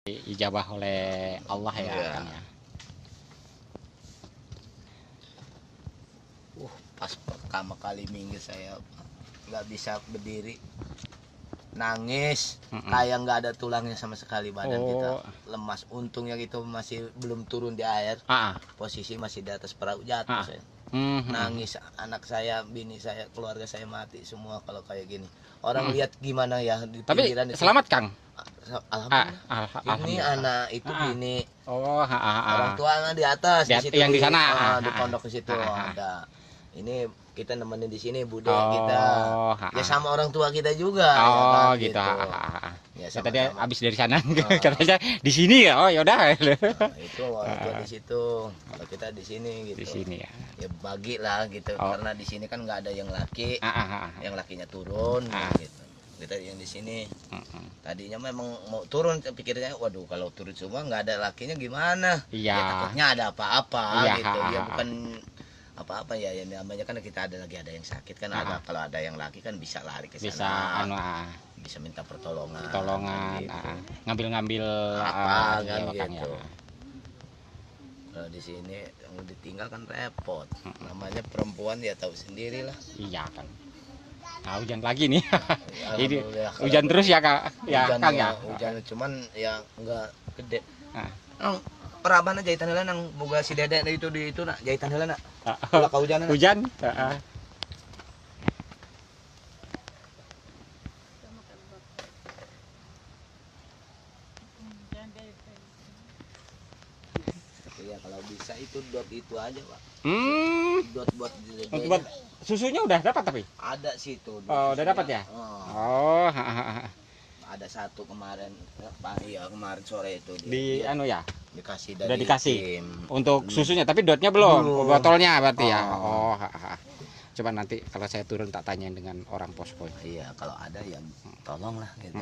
Ijabah oleh Allah ya, Iya. Kang ya. Pas pertama kali minggir saya nggak bisa berdiri, nangis kayak nggak ada tulangnya sama sekali badan kita, lemas. Untungnya gitu masih belum turun di air, posisi masih di atas perahu, jatuh saya. Nangis, anak saya, bini saya, keluarga saya mati semua kalau kayak gini. Orang lihat gimana ya di Tapi pinggiran itu. selamat, Kang. Alhamdulillah. Ini Alhamdulillah. anak itu bini. Orang Orang tuanya di atas di situ, yang di sana. di pondok di situ ada. Ini kita nemenin di sini bude Oh, kita. Ya sama orang tua kita juga. Ya kan, gitu. Ya Saya tadi sama-sama. habis dari sana katanya di sini ya. Oh, yaudah. Nah, itu orang tua di situ. Kalau kita di sini gitu. Di sini ya. Ya bagi lah gitu. Karena di sini kan nggak ada yang laki. Yang lakinya turun gitu. Kita yang di sini. Tadinya memang mau turun, pikirnya waduh kalau turun semua nggak ada lakinya gimana? Iya. Ya takutnya ada apa-apa Iya. gitu. Ya bukan apa-apa ya, yang namanya kan kita ada yang sakit kan, ada kalau ada yang laki kan bisa lari ke sana, bisa minta pertolongan gitu. Ngambil-ngambil apa kan ya, gitu. Kalau di sini yang ditinggal kan repot, namanya perempuan ya tahu sendiri lah. Iya, kan. Nah, hujan lagi nih. Jadi Alhamdulillah, hujan terus ya, Kak. Ya, hujan, Kang ya. Hujan cuman ya nggak gede. Nah. Perabana jahitan heula nang boga si Dede itu di itu nak jahitan heula nak. Ulah kahujanan. Hujan. Ya kalau bisa itu dot itu aja, Pak. Dot buat Susunya udah dapat tapi? Ada sih itu. Oh, udah dapat ya? Oh, ada satu kemarin, kemarin sore itu dikasih dari udah dikasih tim. Untuk susunya, tapi dotnya belum. Botolnya berarti ya. Oh, coba nanti kalau saya turun tak tanyain dengan orang posko. Iya, kalau ada ya tolonglah gitu.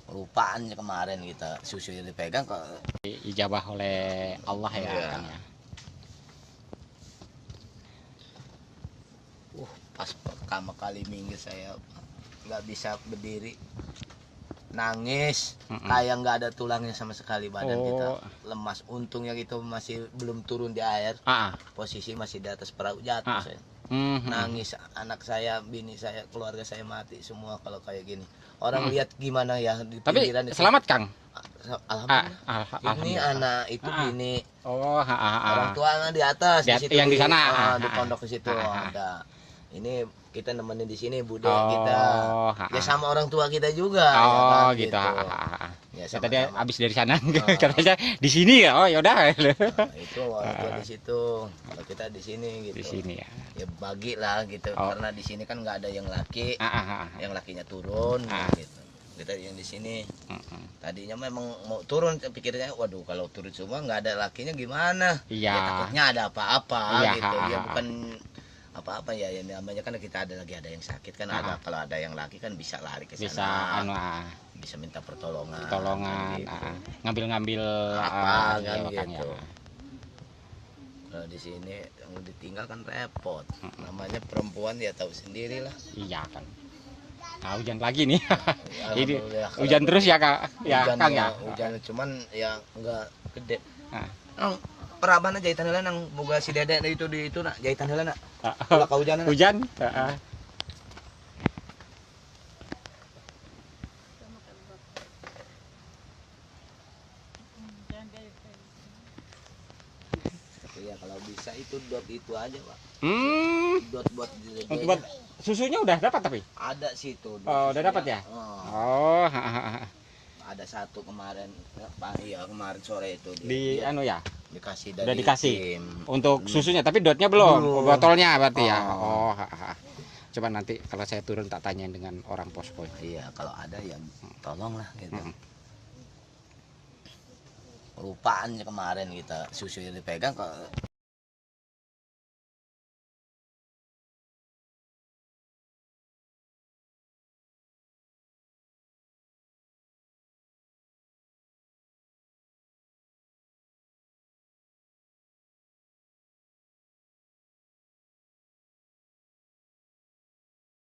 Lupaan kemarin kita susu yang dipegang kok. Ijabah oleh Allah ya, Kang ya. Pas pertama kali minggir saya nggak bisa berdiri, nangis kayak nggak ada tulangnya sama sekali badan kita, lemas. Untungnya gitu masih belum turun di air, posisi masih di atas perahu, jatuh saya. Nangis, anak saya, bini saya, keluarga saya mati semua kalau kayak gini. Orang lihat gimana ya di pinggiran itu. Tapi selamat, Kang. Alhamdulillah. Ini anak itu bini. Orang tuanya di atas di situ, yang di sana. di pondok di situ ada. Ini kita nemenin di sini bude kita. Ya sama orang tua kita juga. Ya kan, gitu. Ya Saya tadi sama-sama. habis dari sana katanya di sini ya. Oh, yaudah. Nah, itu orang tua di situ. Kalau kita di sini gitu. Di sini ya. Ya bagi lah gitu. Karena di sini kan nggak ada yang laki. Yang lakinya turun gitu. Kita yang di sini. Tadinya memang mau turun, pikirnya waduh kalau turun semua nggak ada lakinya gimana? Iya. Ya takutnya ada apa-apa gitu. Ya bukan apa-apa ya, yang namanya kan kita ada yang sakit kan, ada kalau ada yang laki kan bisa lari ke sana, bisa minta pertolongan gitu. Ngambil-ngambil apa ya, kan Kang gitu. ya. Kalau di sini yang ditinggal kan repot, namanya perempuan ya tahu sendiri lah. Iya, kan. Nah, hujan lagi nih. Jadi Alhamdulillah, hujan terus ya, Kak. Ya, Kang ya. Hujan cuman ya nggak gede. Perabana jahitan heula nang boga si Dede itu di itu nak jahitan heula nak. Ulah kahujanan. Hujan. Ya kalau bisa itu dot itu aja, Pak. Dot buat Susunya udah dapat tapi? ada sih itu. Oh, udah dapat ya? Oh, ada satu kemarin, kemarin sore itu dikasih dari udah dikasih tim. Untuk susunya, tapi dotnya belum. Botolnya berarti ya. Oh, coba nanti kalau saya turun tak tanyain dengan orang posko. Iya, kalau ada ya tolonglah gitu. Lupaan kemarin kita susu yang dipegang kok.